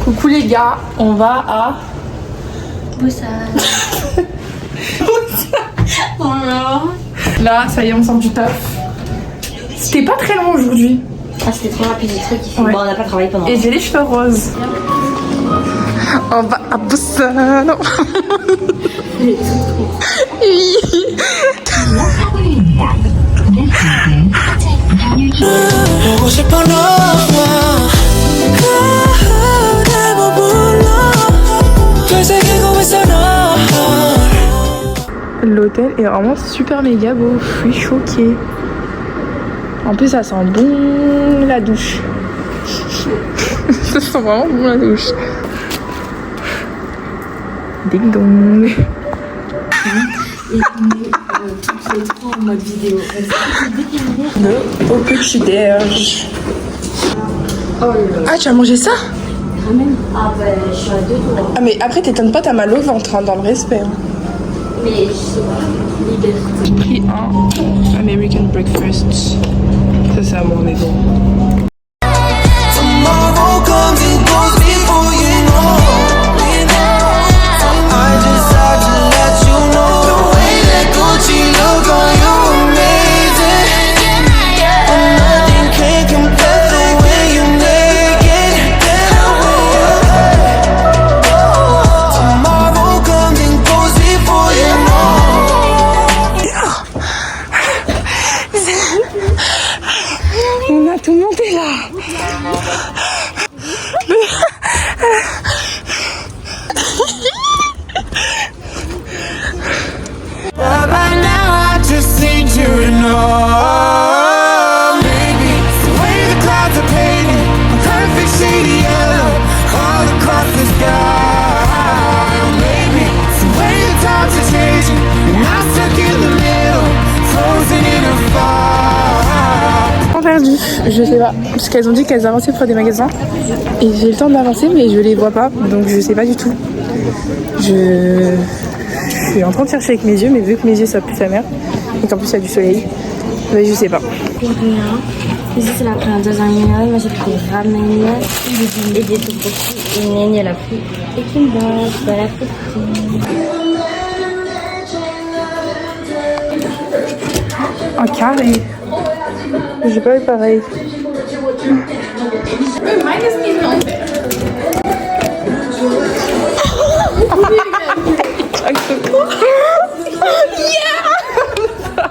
Coucou les gars, on va à Busan. Là, ça y est, on sort du taf. C'était pas très long aujourd'hui. Ah, c'était trop rapide les trucs ici. Ouais. Bon, on n'a pas travaillé pendant. Et j'ai les cheveux roses. On va à Busan. 보고 싶어 너와 날 머물러 되새기고 있어 너. L'hôtel est vraiment super méga beau. Je suis choquée. En plus, ça sent bon la douche. Ça sent vraiment bon la douche. Ding dong. Et on est toutes les trois en mode vidéo. Au petit déj. Ah, tu as mangé ça? Ramène. Ah, bah, je suis à 2 tours. Ah, mais après, t'étonnes pas, t'as mal au ventre, hein, dans le respect. Hein. Mais je sais pas. Liberté. J'ai pris un American breakfast. Ça, c'est à mon niveau. Tomorrow comes and goes before you know. I just had to let you know the way that Gucci look on you amazing. And nothing can compare the way you naked. Tomorrow comes and goes before you know. On a tout monté là. But by now I just need you to know, baby, it's the way the clouds are painted, a perfect shade of yellow, all across the sky. Maybe it's the way the times are changing, and I'm stuck in the middle, frozen in a fire. Perdu, je sais pas. Parce qu'elles ont dit qu'elles avançaient près des magasins. Et j'ai le temps d'avancer, mais je les vois pas. Donc je sais pas du tout. Je suis en train de chercher avec mes yeux, mais vu que mes yeux ça pue sa mère, et qu'en plus il y a du soleil, bah, je sais pas. Rien. Ici, c'est la princesse Daniela. Moi, j'ai pris ramen et des tteokbokki. Et Néni, elle a pris et kimbap. Elle a pris. Un carré. J'ai pas eu pareil.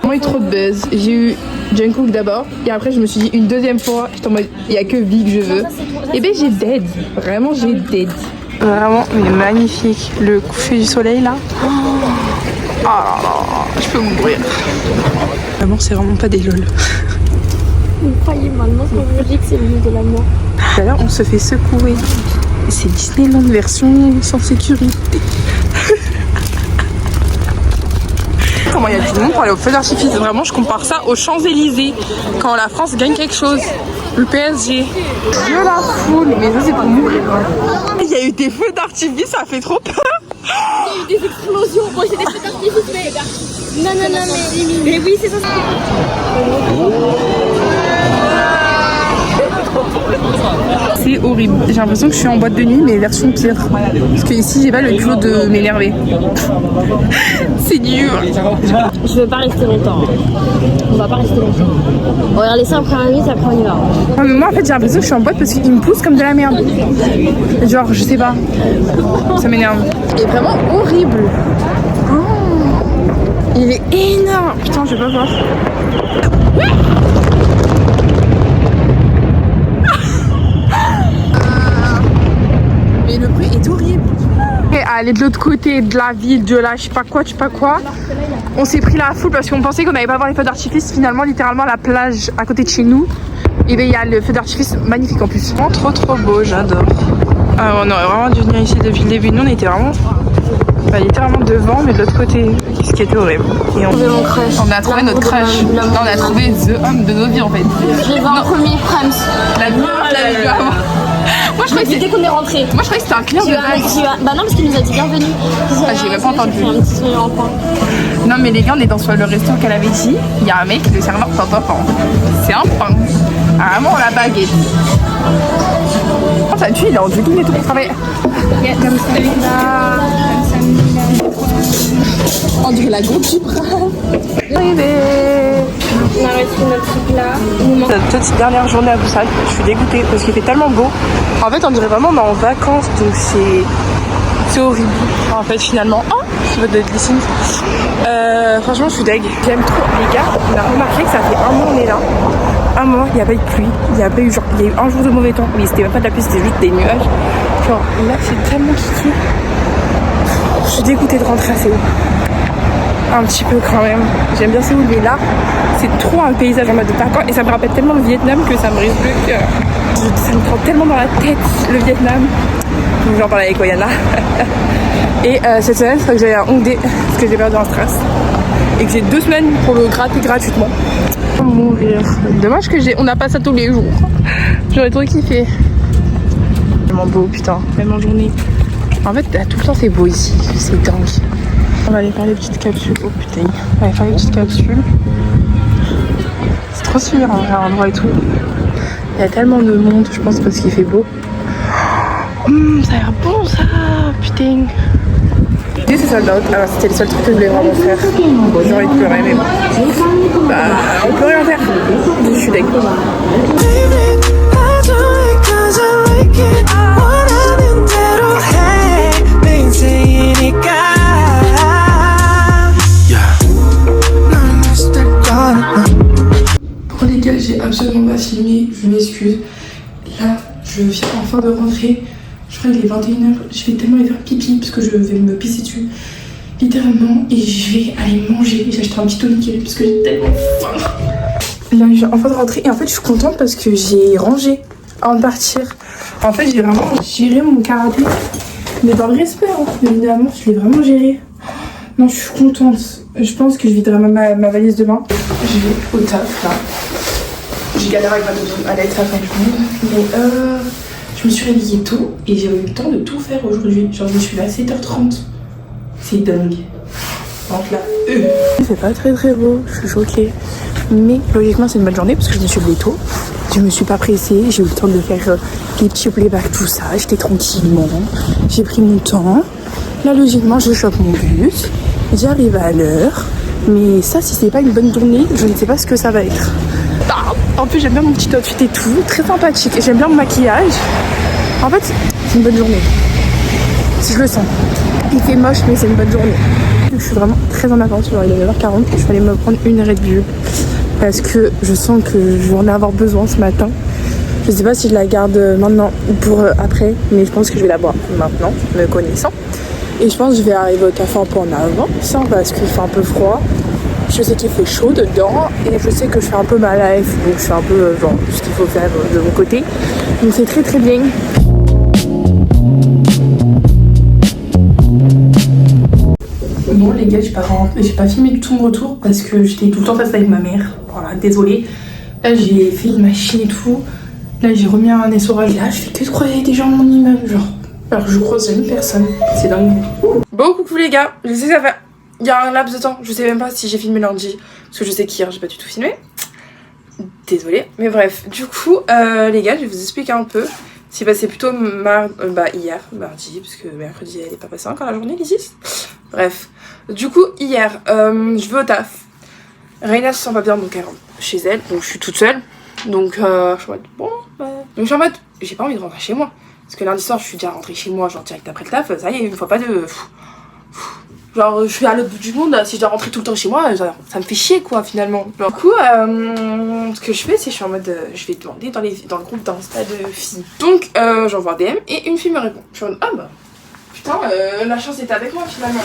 Moi, il y a trop de buzz. J'ai eu Jungkook d'abord, et après, je me suis dit une deuxième fois, j'étais en mode, il y a que V que je veux. Et ben, j'ai dead. Vraiment, j'ai dead. Vraiment, mais magnifique. Le coucher du soleil là. Oh là là, je peux mourir. L'amour, c'est vraiment pas des lol. Vous croyez maintenant ce qu'on me dit que c'est le lieu de la mort. D'ailleurs, on se fait secouer. C'est Disneyland version sans sécurité. Comment il y a du monde pour aller au feu d'artifice. Vraiment, je compare ça aux Champs-Élysées. Quand la France gagne quelque chose. Le PSG. Dieu la foule. Mais ça, c'est pour mourir. Il y a eu des feux d'artifice, ça fait trop peur. Il y a eu des explosions. Moi, j'ai des feux d'artifice, mais... Non, mais oui, c'est ça. C'est horrible. J'ai l'impression que je suis en boîte de nuit, mais version pire. Parce que ici, j'ai pas le culot de m'énerver. C'est dur. Je veux pas rester longtemps. On va pas rester longtemps. On va laisser après 1 minute, après on y va. Ouais, mais moi, en fait, j'ai l'impression que je suis en boîte parce qu'ils me poussent comme de la merde. Genre, je sais pas. Ça m'énerve. Il est vraiment horrible. Oh. Il est énorme. Putain, je vais pas voir. Mais le bruit est horrible. Et aller de l'autre côté de la ville, de là, je sais pas quoi. On s'est pris la foule parce qu'on pensait qu'on n'allait pas voir les feux d'artifice. Finalement, littéralement, à la plage à côté de chez nous, et bien il y a le feu d'artifice magnifique en plus. Vraiment trop beau, j'adore. Ah, on aurait vraiment dû venir ici depuis le début. Nous, on était vraiment littéralement devant, mais de l'autre côté, ce qui était horrible. Et on a trouvé notre crush. Non, on a trouvé the homme de nos vies en fait. Je l'ai vu en premier, Prams. La vie avant. Moi je croyais que Dès qu'on est rentré. Moi je croyais que c'était un client de base. Bah non, parce qu'il nous a dit bienvenue. Ah, j'ai même pas entendu. Fait un petit sourire en coin. Non mais les gars, on est dans soit le resto qu'elle avait dit. Il y a un mec, le serveur, t'entends pas. C'est un pain. Ah, moi, la baguette. Oh, ça tue, il est en jogging et tout pour travailler. On dirait la goutte du bras. Arrivé. On a reçu notre petit plat. Cette dernière journée à Busan, je suis dégoûtée parce qu'il fait tellement beau. En fait, on dirait vraiment on est en vacances, donc c'est horrible. En fait, finalement, je veux être glissine. Franchement, je suis deg. J'aime trop. Les gars, on a remarqué que ça fait un mois on est là. Un mois, il n'y a pas eu de pluie. Il y a eu un jour de mauvais temps. Mais c'était même pas de la pluie, c'était juste des nuages. Genre là, c'est tellement kiki. Je suis dégoûtée de rentrer à Séoul. Un petit peu quand même. J'aime bien Séoul, mais là, c'est trop un paysage en mode de vacances. Et ça me rappelle tellement le Vietnam que ça me risque le cœur. Ça me prend tellement dans la tête, le Vietnam. J'en parle avec Oyana. Et cette semaine, il faudrait que j'aille à Hongdae, parce que j'ai perdu en Strass. Et que j'ai 2 semaines pour le gratter gratuitement. Mourir. Dommage que on n'a pas ça tous les jours. J'aurais trop kiffé. Tellement beau, putain. Même en journée. En fait, tout le temps, c'est beau ici. C'est dingue. On va aller faire les petites capsules. Oh putain. On va aller faire les petites capsules. C'est trop super en vrai, endroit et tout. Il y a tellement de monde, je pense, parce qu'il fait beau. Ça a l'air bon ça, putain. Et c'est sold out. Alors c'était le seul truc que je voulais vraiment faire. Bon, j'ai envie de pleurer, mais bon. Bah, on peut rien faire. Je suis dégoûtée. Bon les gars, j'ai absolument pas filmé, je m'excuse. Là, je viens enfin de rentrer. Je crois qu'il est 21h, je vais tellement aller faire pipi parce que je vais me pisser dessus. Littéralement, et je vais aller manger. J'ai acheté un petit tonic parce que j'ai tellement faim. Là, je viens enfin de rentrer et en fait, je suis contente parce que j'ai rangé avant de partir. En fait, j'ai vraiment géré mon karaté. Mais dans le respect, hein. Évidemment, je l'ai vraiment géré. Non, je suis contente. Je pense que je viderai ma valise demain. Je vais au taf là. J'ai galéré avec ma doudou, elle a été à la fin du monde. Mais je me suis réveillée tôt et j'ai eu le temps de tout faire aujourd'hui. Genre, je suis là à 7h30. C'est dingue. Donc là, c'est pas très beau, je suis choquée. Mais logiquement, c'est une bonne journée parce que je me suis levée tôt. Je me suis pas pressée, j'ai eu le temps de faire les petits playbacks, tout ça. J'étais tranquillement, j'ai pris mon temps. Là, logiquement, je chope mon bus. J'arrive à l'heure. Mais ça, si c'est pas une bonne journée, je ne sais pas ce que ça va être. En plus, j'aime bien mon petit outfit et tout, très sympathique. J'aime bien mon maquillage. En fait, c'est une bonne journée. Si je le sens. Il fait moche, mais c'est une bonne journée. Je suis vraiment très en avance. Genre, il est 9h40. Je vais aller me prendre une Red Bull. Parce que je sens que je vais en avoir besoin ce matin. Je sais pas si je la garde maintenant ou pour après. Mais je pense que je vais la boire maintenant, me connaissant. Et je pense que je vais arriver au taf un peu en avant. Parce qu'il fait un peu froid. Je sais qu'il fait chaud dedans et je sais que je fais un peu ma life, donc je fais un peu genre ce qu'il faut faire de mon côté. Donc c'est très très bien. Bon les gars, j'ai pas filmé tout mon retour parce que j'étais tout le temps face avec ma mère. Voilà, désolée. Là j'ai fait une machine et tout. Là j'ai remis un essorage. Là je fais que de croiser des gens dans mon immeuble, genre. Alors je croise jamais personne. C'est dingue. Bon coucou les gars, je sais que ça fait... Il y a un laps de temps, je sais même pas si j'ai filmé lundi, parce que je sais qu'hier j'ai pas du tout filmé. Désolée, mais bref, du coup, les gars, je vais vous expliquer un peu. C'est passé plutôt hier, mardi, parce que mercredi elle est pas passée encore la journée, les 6. Bref, du coup, hier, je vais au taf. Reina se sent pas bien, donc elle rentre chez elle, donc je suis toute seule. Donc, je suis en mode, bon, bah... Donc je suis en mode, j'ai pas envie de rentrer chez moi. Parce que lundi soir, je suis déjà rentrée chez moi, genre direct après le taf, ça y est, une fois pas de... Genre, je suis à l'autre bout du monde, si je dois rentrer tout le temps chez moi, ça me fait chier quoi finalement. Genre, du coup, ce que je fais, c'est que je suis en mode, je vais demander dans le groupe d'Insta de filles. Donc, j'envoie un DM et une fille me répond. Je suis en mode, ah bah, putain, la chance était avec moi finalement.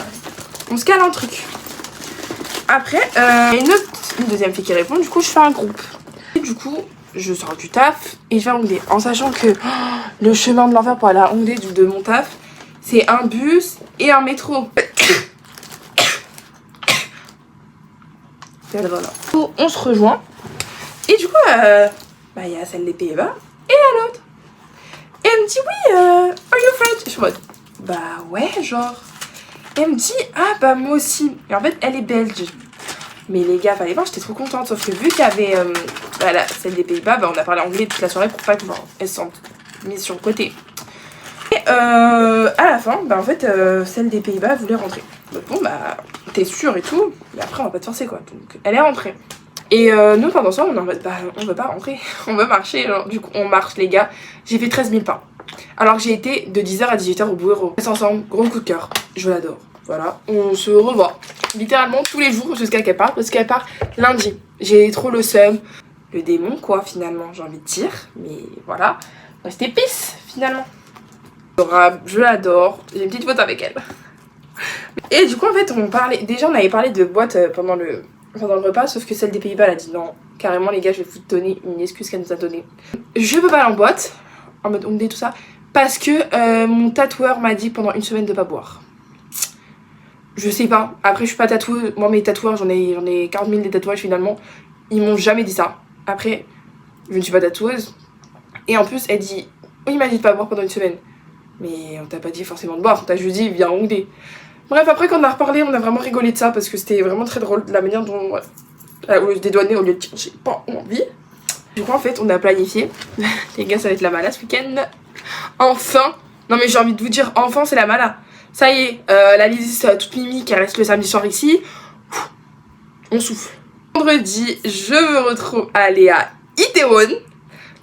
On se cale un truc. Après, une deuxième fille qui répond, du coup, je fais un groupe. Et du coup, je sors du taf et je vais à Hongdae. En sachant que le chemin de l'enfer pour aller à Hongdae de mon taf, c'est un bus et un métro. Voilà. On se rejoint. Et du coup, y a celle des Pays-Bas et la l'autre. Et elle me dit, oui, are you French? Je suis en mode, bah ouais, genre. Et elle me dit, ah bah moi aussi. Et en fait, elle est belge. Mais les gars, fallait voir, j'étais trop contente. Sauf que vu qu'il y avait bah, celle des Pays-Bas, bah, on a parlé anglais toute la soirée pour pas qu'elle se sente mise sur le côté. Et à la fin, bah, en fait, celle des Pays-Bas voulait rentrer. Donc bon, bah, t'es sûre et tout, mais après, on va pas te forcer, quoi. Donc, elle est rentrée. Et nous, pendant ça, on est en mode, bah, on veut pas rentrer, on veut marcher. Alors, du coup, on marche, les gars. J'ai fait 13 000 pas. Alors que j'ai été de 10h à 18h au bureau. On est ensemble, gros coup de cœur. Je l'adore. Voilà, on se revoit littéralement tous les jours jusqu'à qu'elle parte, parce qu'elle part lundi. J'ai trop le seum. Le démon, quoi, finalement, j'ai envie de dire. Mais voilà, reste épice, finalement. Je l'adore. J'ai une petite photo avec elle. Et du coup, en fait, on avait parlé de boîte pendant le repas, sauf que celle des Pays-Bas, elle a dit non. Carrément, les gars, je vais vous donner une excuse qu'elle nous a donnée. Je peux pas aller en boîte, en mode Hongdae, tout ça, parce que mon tatoueur m'a dit pendant une semaine de pas boire. Je sais pas. Après, je suis pas tatoueuse. Moi, mes tatoueurs, j'en ai 40 000 des tatouages finalement. Ils m'ont jamais dit ça. Après, je ne suis pas tatoueuse. Et en plus, elle dit oui, il m'a dit de pas boire pendant une semaine. Mais on t'a pas dit forcément de boire. On t'a juste dit viens Hongdae. Bref, après, quand on a reparlé, on a vraiment rigolé de ça parce que c'était vraiment très drôle de la manière dont au lieu de dédouaner, au lieu de dire j'ai pas envie. Du coup, en fait, on a planifié. Les gars, ça va être la mala ce week-end. Enfin. Non, mais j'ai envie de vous dire, enfin, c'est la mala. Ça y est, la Lizzie toute mimi qui reste le samedi soir ici. On souffle. Vendredi, je me retrouve à aller à Itaewon.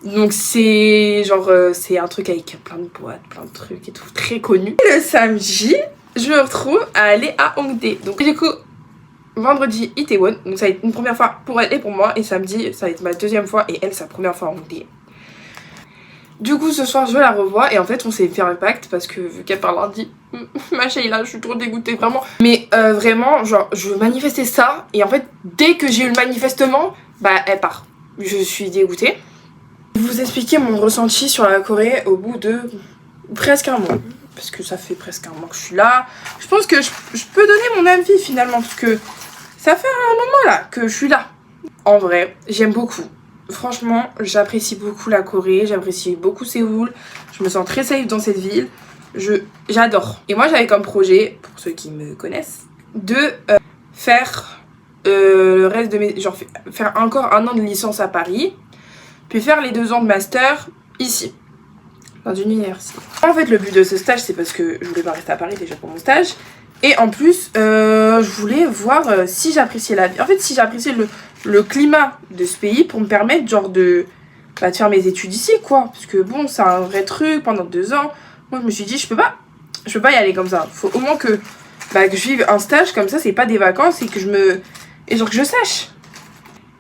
Donc c'est genre, c'est un truc avec plein de boîtes, plein de trucs et tout, très connu. Et le samedi, je me retrouve à aller à Hongdae. Donc du coup, vendredi, Itaewon. Donc ça va être une première fois pour elle et pour moi. Et samedi, ça va être ma deuxième fois et elle, sa première fois à Hongdae. Du coup, ce soir, je la revois et en fait, on s'est fait un pacte parce que vu qu'elle parle lundi, ma Sheila, je suis trop dégoûtée, vraiment. Mais vraiment, genre, je manifestais ça et en fait, dès que j'ai eu le manifestement, bah, elle part. Je suis dégoûtée. Je vais vous expliquer mon ressenti sur la Corée au bout de presque un mois. Parce que ça fait presque un mois que je suis là. Je pense que je peux donner mon avis finalement parce que ça fait un moment là que je suis là. En vrai, j'aime beaucoup. Franchement, j'apprécie beaucoup la Corée, j'apprécie beaucoup Séoul, je me sens très safe dans cette ville, j'adore. Et moi j'avais comme projet, pour ceux qui me connaissent, de faire le reste de mes... genre faire encore un an de licence à Paris, puis faire les 2 ans de master ici, dans une université. En fait le but de ce stage c'est parce que je voulais pas rester à Paris déjà pour mon stage, et en plus je voulais voir si j'appréciais la vie, en fait si j'appréciais le climat de ce pays pour me permettre genre de faire mes études ici quoi, parce que bon c'est un vrai truc pendant 2 ans. Moi je me suis dit je peux pas y aller comme ça, faut au moins que je vive un stage comme ça, c'est pas des vacances et que je sache.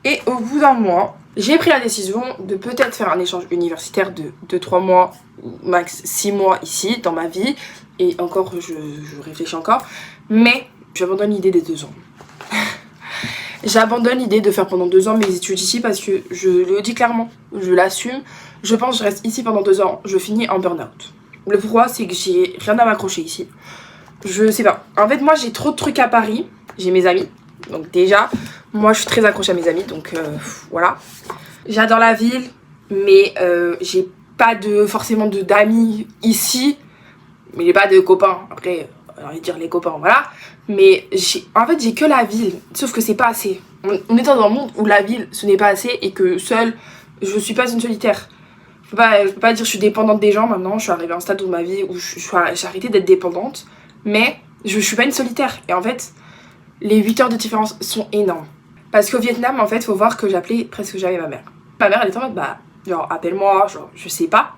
Et au bout d'un mois j'ai pris la décision de peut-être faire un échange universitaire de 2-3 mois max 6 mois ici dans ma vie, et encore je réfléchis encore, mais j'abandonne l'idée des 2 ans. J'abandonne l'idée de faire pendant 2 ans mes études ici parce que je le dis clairement, je l'assume. Je pense que je reste ici pendant 2 ans, je finis en burn-out. Le pourquoi, c'est que j'ai rien à m'accrocher ici. Je sais pas. En fait, moi j'ai trop de trucs à Paris, j'ai mes amis. Donc déjà, moi je suis très accrochée à mes amis, donc voilà. J'adore la ville, mais j'ai pas forcément d'amis ici, mais j'ai pas de copains. Après, j'ai envie de dire les copains, voilà. Mais en fait j'ai que la ville, sauf que c'est pas assez. On est dans un monde où la ville ce n'est pas assez et que seule, je suis pas une solitaire. Je peux pas dire je suis dépendante des gens maintenant, je suis arrivée à un stade de ma vie où j'ai arrêté d'être dépendante, mais je suis pas une solitaire. Et en fait, les 8 heures de différence sont énormes. Parce qu'au Vietnam, en fait, faut voir que j'appelais presque jamais ma mère. Ma mère elle était en mode genre appelle-moi, genre je sais pas,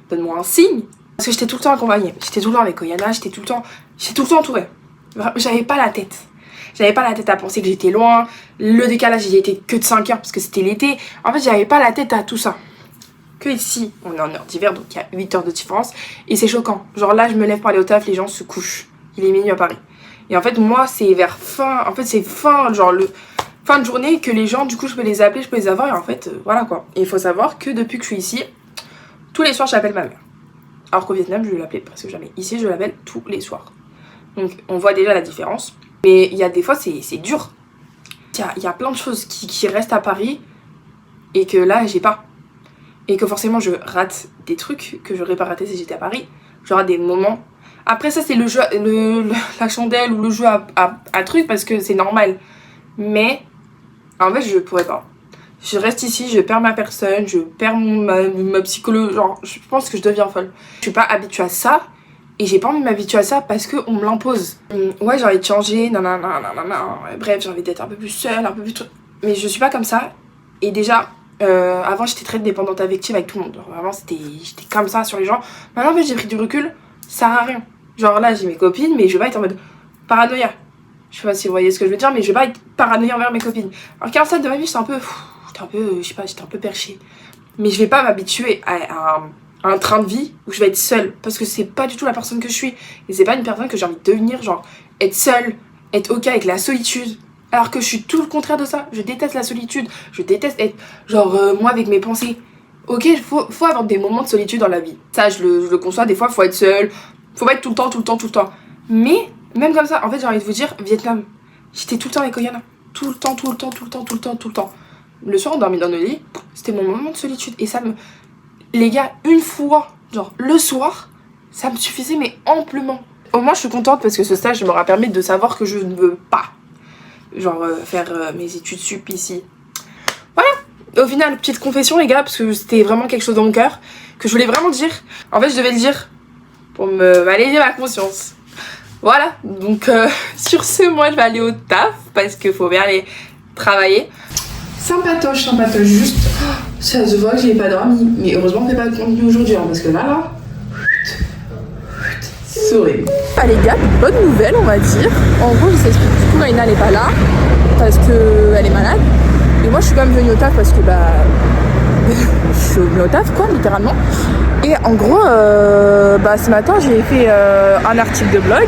donne-moi un signe. Parce que j'étais tout le temps accompagnée, j'étais tout le temps avec Oyana, j'étais tout le temps entourée. J'avais pas la tête. J'avais pas la tête à penser que j'étais loin. Le décalage, il était que de 5 heures parce que c'était l'été. En fait, j'avais pas la tête à tout ça. Que ici, on est en heure d'hiver, donc il y a 8 heures de différence. Et c'est choquant. Genre là, je me lève pour aller au taf, les gens se couchent. Il est minuit à Paris. Et en fait, moi, c'est vers fin... En fait, c'est genre le fin de journée que les gens, du coup, je peux les appeler, je peux les avoir. Et en fait, voilà quoi. Et il faut savoir que depuis que je suis ici, tous les soirs, j'appelle ma mère. Alors qu'au Vietnam, je l'appelais presque jamais. Ici, je l'appelle tous les soirs. Donc on voit déjà la différence. Mais il y a des fois c'est dur. Il y a plein de choses qui restent à Paris et que là j'ai pas. Et que forcément je rate des trucs que j'aurais pas raté si j'étais à Paris. J'aurai des moments. Après ça c'est le jeu, la chandelle ou le jeu à truc parce que c'est normal. Mais en fait je pourrais pas. je reste ici, je perds ma personne, je perds ma psychologie, genre je pense que je deviens folle. Je suis pas habituée à ça et j'ai pas envie de m'habituer à ça parce qu'on me l'impose. Ouais, j'ai envie de changer, nanana, bref, j'ai envie d'être un peu plus seule, un peu plus... Mais je suis pas comme ça et déjà... avant j'étais très dépendante affective avec tout le monde, genre, vraiment j'étais comme ça sur les gens. Maintenant en fait j'ai pris du recul, ça sert à rien. Genre là j'ai mes copines mais je vais pas être en mode paranoïa. Je sais pas si vous voyez ce que je veux dire mais je vais pas être paranoïa envers mes copines. Alors qu'à un stade de ma vie j'étais un peu j'étais un peu perchée. Mais je vais pas m'habituer à un train de vie où je vais être seule parce que c'est pas du tout la personne que je suis et c'est pas une personne que j'ai envie de devenir, genre être seule, être ok avec la solitude. Alors que je suis tout le contraire de ça. Je déteste la solitude. Je déteste être genre moi avec mes pensées. Ok, faut avoir des moments de solitude dans la vie. Ça, je le conçois. Des fois, faut être seul. Faut pas être tout le temps. Mais, même comme ça, en fait, j'ai envie de vous dire, Vietnam, j'étais tout le temps avec Oyana. Tout le temps. Le soir, on dormait dans nos lits. C'était mon moment de solitude. Et ça me... Les gars, une fois, genre le soir, ça me suffisait, mais amplement. Au moins, je suis contente parce que ce stage m'aura permis de savoir que je ne veux pas faire mes études sup ici. Voilà, au final, petite confession les gars, parce que c'était vraiment quelque chose dans mon cœur, que je voulais vraiment dire. En fait je devais le dire pour m'alléger ma conscience. Voilà, donc sur ce, moi je vais aller au taf, parce qu'il faut bien aller travailler. Sympatoche, juste, ça se voit que j'ai pas dormi, mais heureusement on fait pas de contenu aujourd'hui, hein, parce que là, c'est horrible. Ah les gars, bonne nouvelle on va dire. En gros je vous explique, du coup Raina elle est pas là parce qu'elle est malade. Et moi je suis quand même venue au taf parce que je suis venue au taf quoi littéralement. Et en gros ce matin j'ai fait un article de blog.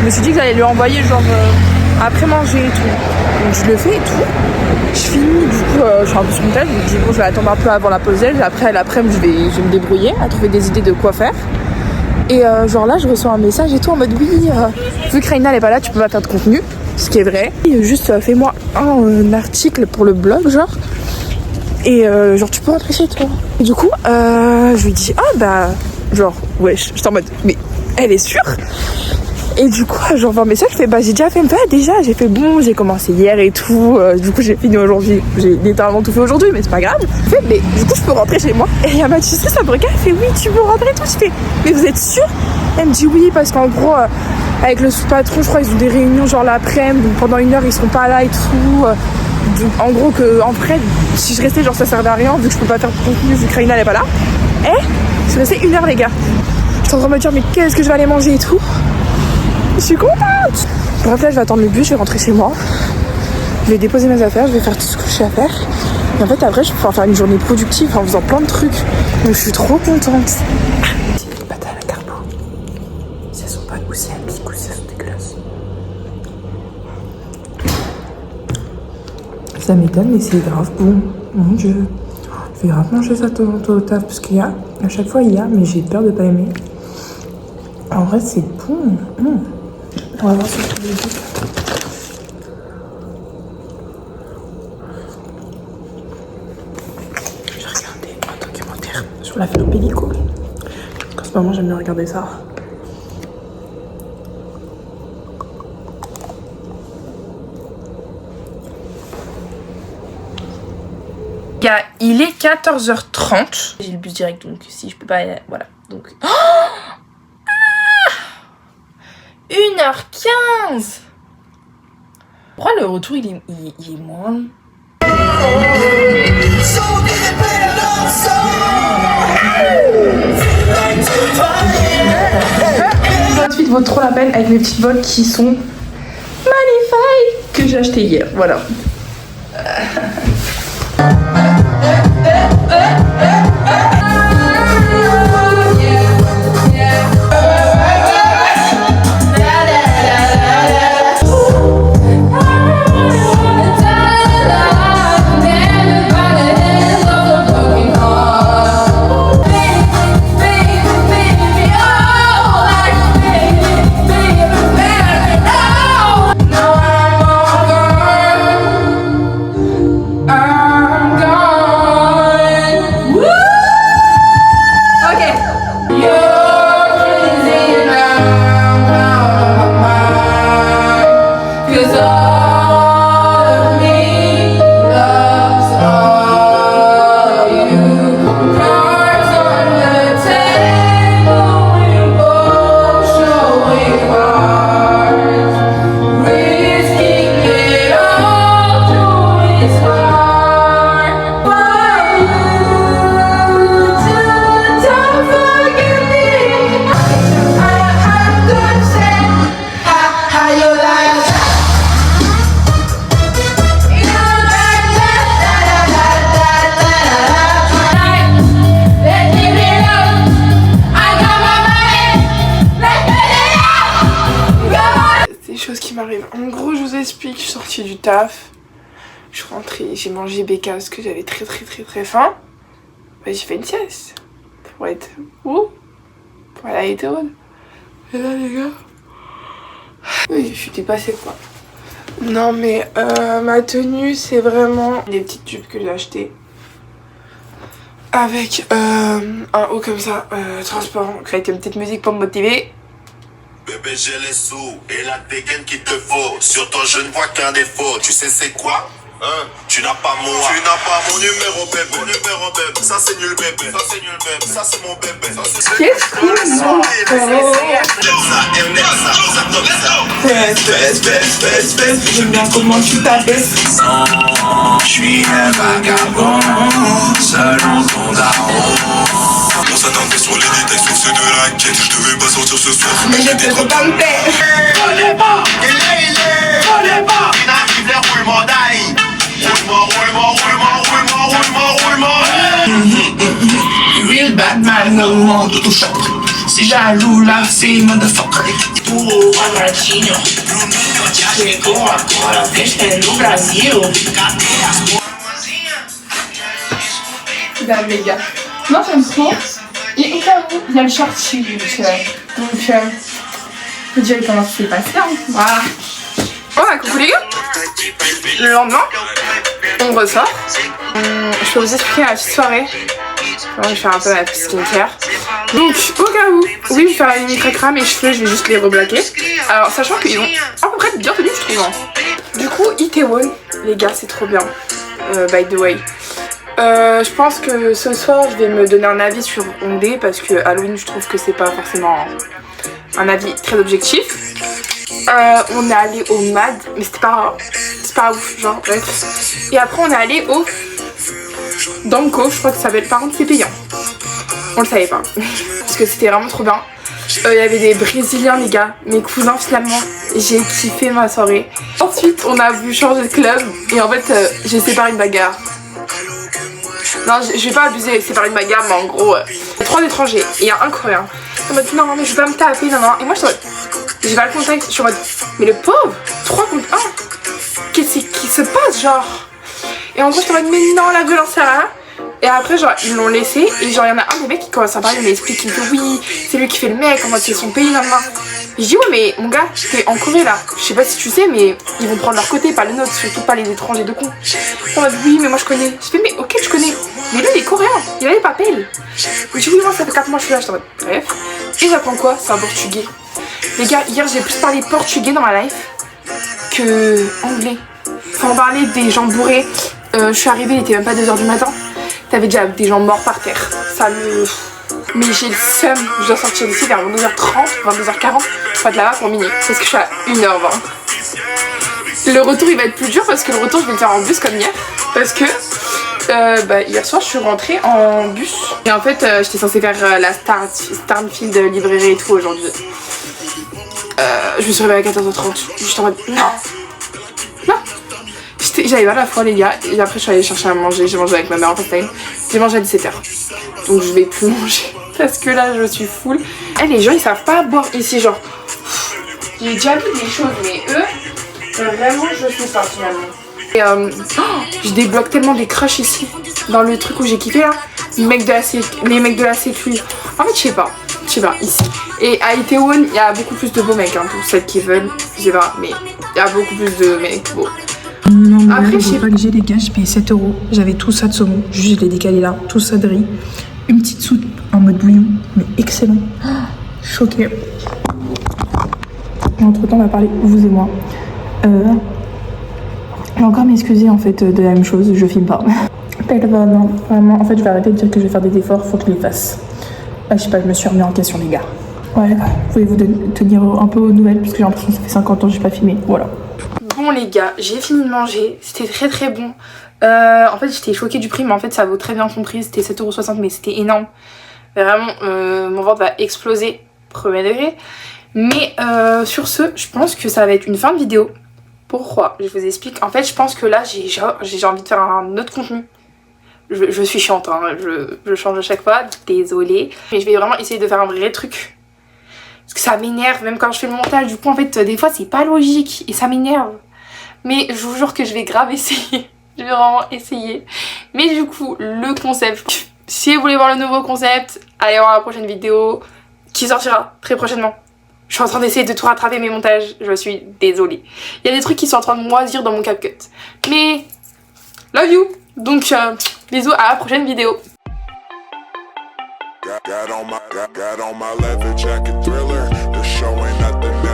Je me suis dit que j'allais lui envoyer genre après manger et tout. Donc je le fais et tout. Je finis du coup, je suis un peu sur mon tête, je me dis bon je vais attendre un peu avant la pause déj. Après l'après-midi je vais me débrouiller à trouver des idées de quoi faire. Et genre là je reçois un message et tout en mode oui vu que Raina n'est pas là tu peux pas faire de contenu, ce qui est vrai. Et juste fais-moi un article pour le blog genre et genre tu peux rentrer chez toi. Et du coup je lui dis ah bah genre wesh, j'étais en mode mais elle est sûre. Et du coup j'envoie un message, je fais bah j'ai déjà fait déjà, j'ai fait bon, j'ai commencé hier et tout, du coup j'ai fini aujourd'hui, j'ai littéralement tout fait aujourd'hui mais c'est pas grave. Je fais mais du coup je peux rentrer chez moi. Et elle m'a dit ça me regarde, elle fait oui tu peux rentrer et tout. Je fais mais vous êtes sûre? Elle me dit oui parce qu'en gros avec le sous-patron je crois ils ont des réunions genre l'après-midi, donc pendant 1 heure ils seront pas là et tout. Donc en gros que en vrai si je restais genre ça servait à rien vu que je peux pas faire de contenu vu que Raina elle est pas là. Et je suis restée 1 heure les gars. Je suis en train de me dire mais qu'est-ce que je vais aller manger et tout. Je suis contente. Bref là je vais attendre le bus, je vais rentrer chez moi. Je vais déposer mes affaires, je vais faire tout ce que j'ai à faire. Et en fait après je vais pouvoir faire une journée productive en faisant plein de trucs. Donc je suis trop contente. C'est des pâtes à la carbo. Si elles sont pas ou si elles piquent ou si elles sont dégueulasses. Ça m'étonne mais c'est grave bon. Mon dieu. Je vais grave manger ça au taf parce qu'il y a, à chaque fois il y a, mais j'ai peur de pas aimer. En vrai c'est bon. On va voir si je trouve les autres. J'ai regardé un documentaire sur la fleur pélico. En ce moment j'aime bien regarder ça. Il est 14h30. J'ai le bus direct donc si je peux pas... Voilà. Donc... Oh 1h15. Pourquoi le retour il est moins... Votre fit vaut trop la peine avec mes petites bottes qui sont magnifiques que j'ai acheté hier. Voilà. m'arrive. En gros, je vous explique, je suis sortie du taf. Je suis rentrée, j'ai mangé BK parce que j'avais très faim. Bah, j'ai fait une sieste. Pour être où? Pour aller à Hétéron. Et là, les gars. Oui, je suis dépassée quoi. Non, mais ma tenue, c'est vraiment des petites tubes que j'ai achetées. Avec un haut comme ça, transparent, avec une petite musique pour me motiver. Bébé, j'ai les sous et la dégaine qu'il te faut. Sur toi, je ne vois qu'un défaut. Tu sais c'est quoi? Hein? Tu n'as pas mon numéro bébé. Mon numéro bébé. Ça c'est nul bébé. Ça c'est nul bébé. Ça c'est mon bébé. Qu'est-ce qu'ils ont fait? J'aime bien comment tu t'abaisses. Je suis un vagabond, selon ton daron. On s'attendait sur les détails, sur ceux de la quête. Je devais pas sortir ce soir, Mais j'étais trop tentée. Prenez pas, il est. Prenez pas, il arrive les roulements d'ail. Roulement. Real bad man, no one to shop. C'est jaloux là, c'est motherfucker. Dames les gars, moi j'aime trop. Et au cas où, il y a le shorty donc faut dire comment ça s'est passé hein. Voilà. Ouais, coucou les gars. Le lendemain, on ressort. Je peux vous expliquer la petite soirée. Je vais faire un peu ma skincare. Donc, au cas où, oui, je vais faire la mini cracra, mes cheveux, je vais juste les reblaquer. Alors, sachant qu'ils ont à peu près bien tenu, je trouve. Hein. Du coup, Itaewon, les gars, c'est trop bien. By the way. Je pense que ce soir, je vais me donner un avis sur Hongdae parce que Halloween, je trouve que c'est pas forcément un avis très objectif. On est allé au MAD, mais c'était pas ouf, genre bref. Et après on est allé au Danko, je crois que ça s'appelle. Par contre c'est payant. On le savait pas. Parce que c'était vraiment trop bien. Il y avait des Brésiliens les gars, mes cousins finalement. J'ai kiffé ma soirée. Ensuite on a voulu changer de club et en fait j'ai séparé une bagarre. Non je vais pas abuser avec séparer une bagarre mais en gros il y a 3 étrangers et il y a un coréen. En mode non mais je vais pas me taper, non. Et moi je suis en mode, j'ai pas le contexte, je suis en mode mais le pauvre 3 contre 1. Qu'est-ce qui se passe genre? Et en gros je suis en mode mais non la violence c'est rien. Et après genre ils l'ont laissé et genre il y en a un des mecs qui commence à parler, il m'explique, il me dit oui c'est lui qui fait le mec, en mode c'est son pays, nan. Je dis ouais mais mon gars t'es en Corée là, je sais pas si tu sais mais ils vont prendre leur côté, pas le nôtre, surtout pas les étrangers de con. En mode oui mais moi je connais. Je fais mais ok je connais, mais lui il est coréen, il a les papiers. Je dis oui moi ça fait 4 mois que je suis là, je suis en mode bref. Et j'apprends quoi? C'est un portugais. Les gars hier j'ai plus parlé portugais dans ma life que anglais. Enfin on parlait des gens bourrés, je suis arrivée il était même pas 2h du matin. T'avais déjà des gens morts par terre. Ça me... Mais j'ai le seum, je dois sortir d'ici vers 22h30, 22h40 pour être là-bas pour minuit. Parce que je suis à 1h20. Le retour il va être plus dur parce que le retour je vais le faire en bus comme hier. Parce que hier soir je suis rentrée en bus. Et en fait j'étais censée faire la Starnfield librairie et tout aujourd'hui. Je me suis réveillée à 14h30. J'étais en mode non. J'avais pas la foi les gars. Et après je suis allée chercher à manger. J'ai mangé avec ma mère en FaceTime. J'ai mangé à 17h. Donc je vais plus manger. Parce que là je suis full. Les gens ils savent pas boire ici genre. J'ai déjà vu des choses mais eux vraiment je sais pas finalement. Et je débloque tellement des crushs ici. Dans le truc où j'ai kiffé là. Les mecs de la sécu. En fait je sais pas ici. Et à Itaewon il y a beaucoup plus de beaux mecs hein, pour celles qui veulent. Je sais pas mais il y a beaucoup plus de mecs beaux. Non, après, je sais pas que j'ai les gars, j'ai payé 7 €. J'avais tout ça de saumon, juste je l'ai décalé là, tout ça de riz. Une petite soupe en mode bouillon, mais excellent. Choquée. Et entre temps, on va parler, vous et moi. Je vais encore m'excuser en fait de la même chose, je filme pas. Non, vraiment, en fait, je vais arrêter de dire que je vais faire des efforts, faut que je les fasse. Je sais pas, je me suis remis en question, les gars. Ouais, pouvez-vous tenir un peu aux nouvelles, parce que j'ai l'impression que ça fait 50 ans que j'ai pas filmé, voilà. Bon les gars, j'ai fini de manger, c'était très bon. En fait j'étais choquée du prix mais en fait ça vaut très bien son prix, c'était 7,60 € mais c'était énorme. Vraiment mon ventre va exploser, premier degré. Mais sur ce, je pense que ça va être une fin de vidéo. Pourquoi? Je vous explique. En fait je pense que là j'ai envie de faire un autre contenu. Je suis chiante, hein. Je change à chaque fois, désolée. Mais je vais vraiment essayer de faire un vrai truc. Parce que ça m'énerve, même quand je fais le montage. Du coup, en fait, des fois, c'est pas logique et ça m'énerve. Mais je vous jure que je vais grave essayer. Je vais vraiment essayer. Mais du coup, le concept, si vous voulez voir le nouveau concept, allez voir la prochaine vidéo qui sortira très prochainement. Je suis en train d'essayer de tout rattraper mes montages, je suis désolée. Il y a des trucs qui sont en train de moisir dans mon CapCut. Mais, love you. Donc, bisous, à la prochaine vidéo. Got on my leather jacket Thriller. The show ain't nothing